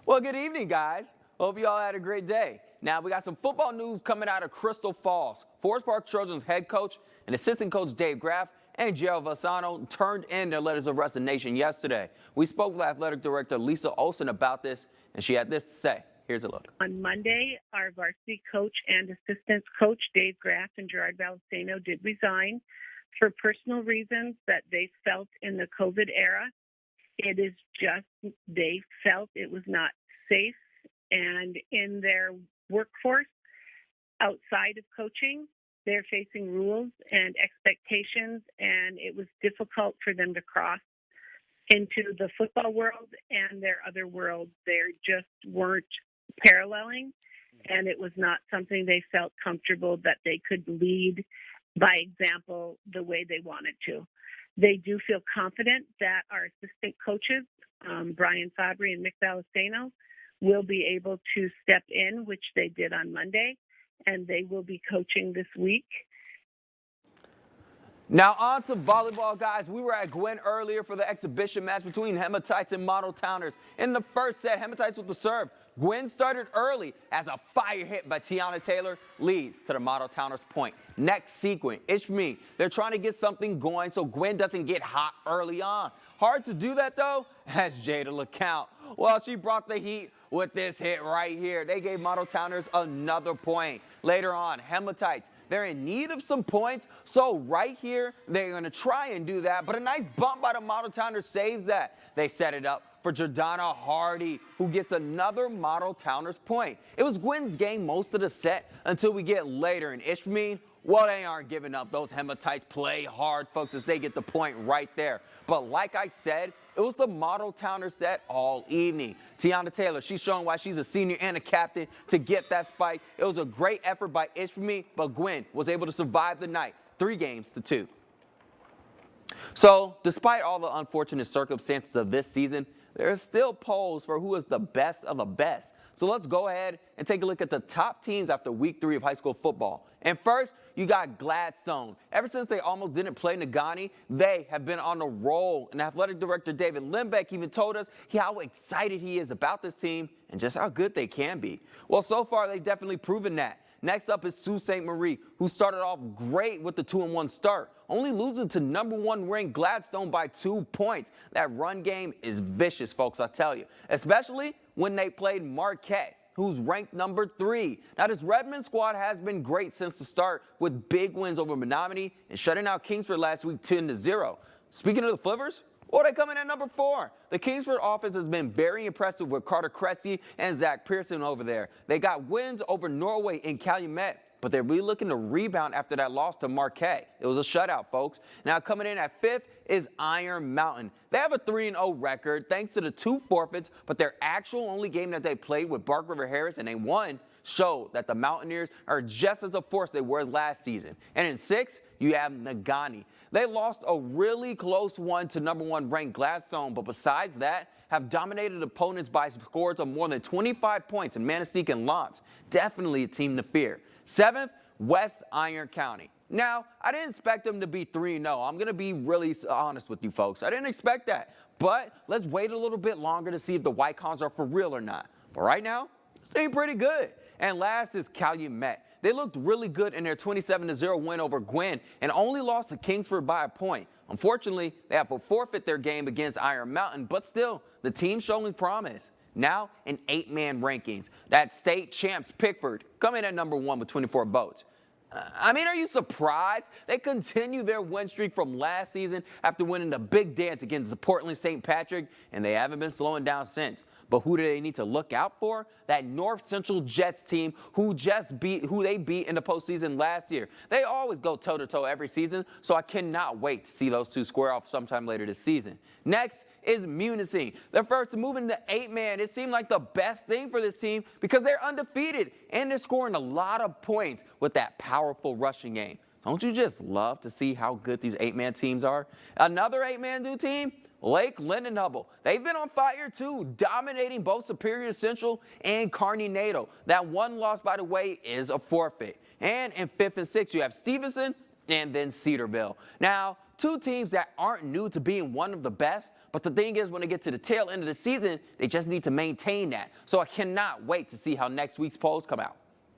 Well, good evening, guys. Hope you all had a great day. Now, we got some football news coming out of Crystal Falls. Forest Park Trojans head coach and assistant coach Dave Graff and Gerald Valsano turned in their letters of resignation yesterday. We spoke with athletic director Lisa Olson about this, and she had this to say. Here's a look. On Monday, our varsity coach and assistant coach, Dave Graff and Gerard Valsano, did resign for personal reasons that they felt in the COVID era. It is just they felt it was not safe, and in their workforce outside of coaching, they're facing rules and expectations, and it was difficult for them to cross into the football world and their other worlds. They just weren't paralleling, and it was not something they felt comfortable that they could lead by example the way they wanted to. They do feel confident that our assistant coaches, Brian Fabry and Mick Valsano, will be able to step in, which they did on Monday, and they will be coaching this week. Now on to volleyball, guys. We were at Gwen earlier for the exhibition match between Hematites and Model Towners. In the first set, Hematites with the serve. Gwen started early as a fire hit by Tiana Taylor leads to the Model Towners point. Next sequence, Ishmi. They're trying to get something going so Gwen doesn't get hot early on. Hard to do that, though, as Jada LeCount. Well, she brought the heat with this hit right here. They gave Model Towners another point. Later on, Hematites, they're in need of some points, so right here, they're going to try and do that, but a nice bump by the Model Towners saves that. They set it up for Jordana Hardy, who gets another Model Towners point. It was Gwen's game most of the set until we get later, and Ishmi, well, they aren't giving up. Those Hematites play hard, folks, as they get the point right there. But like I said, it was the Model Towners set all evening. Tiana Taylor, she's showing why she's a senior and a captain to get that spike. It was a great effort by Ishmi, but Gwen was able to survive the night, 3-2. So, despite all the unfortunate circumstances of this season, there is still polls for who is the best of the best. So let's go ahead and take a look at the top teams after week 3 of high school football. And first, you got Gladstone. Ever since they almost didn't play Negaunee, they have been on a roll. And athletic director David Limbeck even told us how excited he is about this team and just how good they can be. Well, so far, they've definitely proven that. Next up is Sault Ste Marie, who started off great with the 2-1 start, only losing to number 1 ranked Gladstone by 2 points. That run game is vicious, folks, I tell you, especially when they played Marquette, who's ranked number 3. Now, this Redmond squad has been great since the start with big wins over Menominee and shutting out Kingsford last week 10-0. Speaking of the Flivers, well, they come in at number 4. The Kingsford offense has been very impressive with Carter Cressy and Zach Pearson over there. They got wins over Norway and Calumet, but they're really looking to rebound after that loss to Marquette. It was a shutout, folks. Now coming in at 5th is Iron Mountain. They have a 3-0 record thanks to the 2 forfeits, but their actual only game that they played with Bark River Harris and they won showed that the Mountaineers are just as a force they were last season. And in 6th, you have Negaunee. They lost a really close one to number 1 ranked Gladstone, but besides that, have dominated opponents by scores of more than 25 points in Manistee and Lawrence. Definitely a team to fear. 7th, West Iron County. Now, I didn't expect them to be 3-0. I'm going to be really honest with you folks. I didn't expect that. But let's wait a little bit longer to see if the Whitecons are for real or not. But right now, it's doing pretty good. And last is Calumet. They looked really good in their 27-0 win over Gwen and only lost to Kingsford by a point. Unfortunately, they have to forfeit their game against Iron Mountain, but still, the team's showing promise. Now in 8-man rankings, that state champs Pickford come in at number 1 with 24 votes. I mean, are you surprised? They continue their win streak from last season after winning the big dance against the Portland St. Patrick, and they haven't been slowing down since. But who do they need to look out for? That North Central Jets team who they beat in the postseason last year. They always go toe-to-toe every season, so I cannot wait to see those two square off sometime later this season. Next is Munising. They're first to move into 8-man. It seemed like the best thing for this team because they're undefeated and they're scoring a lot of points with that powerful rushing game. Don't you just love to see how good these 8-man teams are? Another 8-man new team? Lake Lindenhubble. They've been on fire too, dominating both Superior Central and Kearney Natal. That one loss, by the way, is a forfeit. And in 5th and 6th, you have Stevenson and then Cedarville. Now, two teams that aren't new to being one of the best, but the thing is, when they get to the tail end of the season, they just need to maintain that. So I cannot wait to see how next week's polls come out.